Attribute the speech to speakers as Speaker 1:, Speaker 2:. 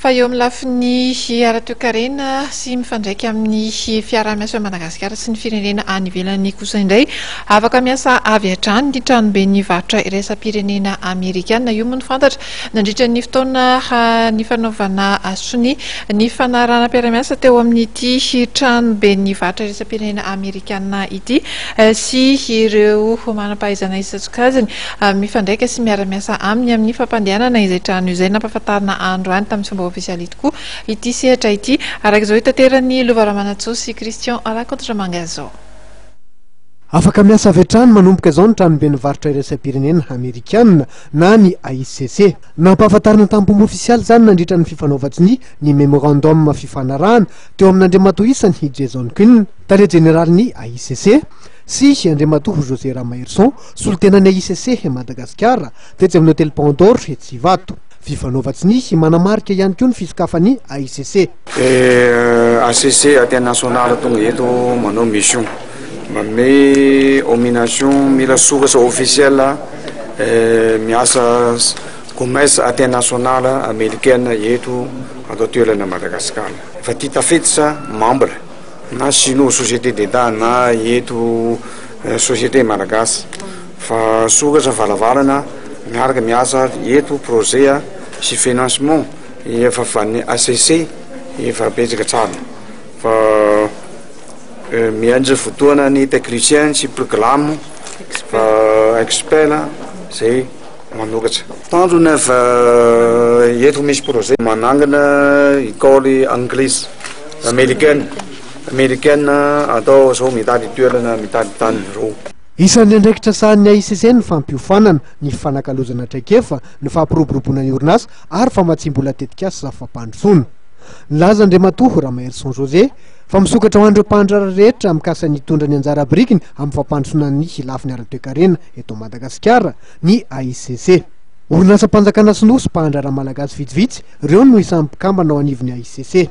Speaker 1: fa eo amin'ny lafiny ara-toe-karena sy mifandraika amin'ny fiaraha-miasa Madagasikara sy ny firenena any ivelany kosa indray afaka miasa avy hatrany ny tranobe ny varotra iraisam-pirenena Amerikana. Io moa ny fantatra nandritra ny fotoana ny fanaovana sony ny fanarahana mpiara-miasa teo amin'ity tranobe ny varotra iraisam-pirenena Amerikana ity sy ireo manam-pahaizana isan-tsokajiny mifandraika sy miara-miasa amin'ny fampandehanana izay trano izay nampahafantarina andro any tamin'ny fomba ofisialy tokoa ity sehatra ity araka izao hitaterany Lovaramanatsao sy Christian Alakotra Mangazo.
Speaker 2: Afaka miasa avy hatrany manomboka izao ny tranobe ny varotra iraisam-pirenena Amerikana na ny AICC. Nampahafantarina tamin'ny ofisialy zany nandritra ny fifanaovatsiny ny memorandum fifanarahana teo amin'ny Andriamatoa isany Jason Quinn, tare generaly AICC sy Andriamatoa José Ramaherson, solotenan'ny AICC Madagasikara tetsy amin'ny hôtel Pandore Tsivato. Fifanaovatsiny manamarika ihany koa ny fisokafany AICC.
Speaker 3: AICC international tonga eto manao mission manome nomination mila soratra officielle miasa commerce international américaine eto atao toerana Madagasikara. Fa ty tafetitra membre na sino société d'État na eto société malagasy fa soratra valavalana miaraka miasa eto projet sy financement efa fanny ACC efa betsaka tsara fa miandry fotoana ny technicien sy programme fa expert zay manokatra tandrona fa eto misy projet manangana école anglaise américaine atao zao mitady toerana mitady tany ro.
Speaker 2: Isan'ny andraikitra sahan'ny AICC ny fampiofanana ny fanakalozana traikefa ny fampiroboroboana ny orinasa ary famatsimbola tetikasa fampandrosoana. Nilaza Andriamatoa Ramaherson José fa misokatra ho andreo mpandrara rehetra mikasa ny tondra ny anjara birikiny amin'ny fampandrosoana ny lafiny ara-toe-karena eto Madagasikara ny AICC. Orinasa mpanjakana sinoa sy mpandrara malagasy vitsivitsy ireo no isan'ny mpikambana ao anivon'ny AICC.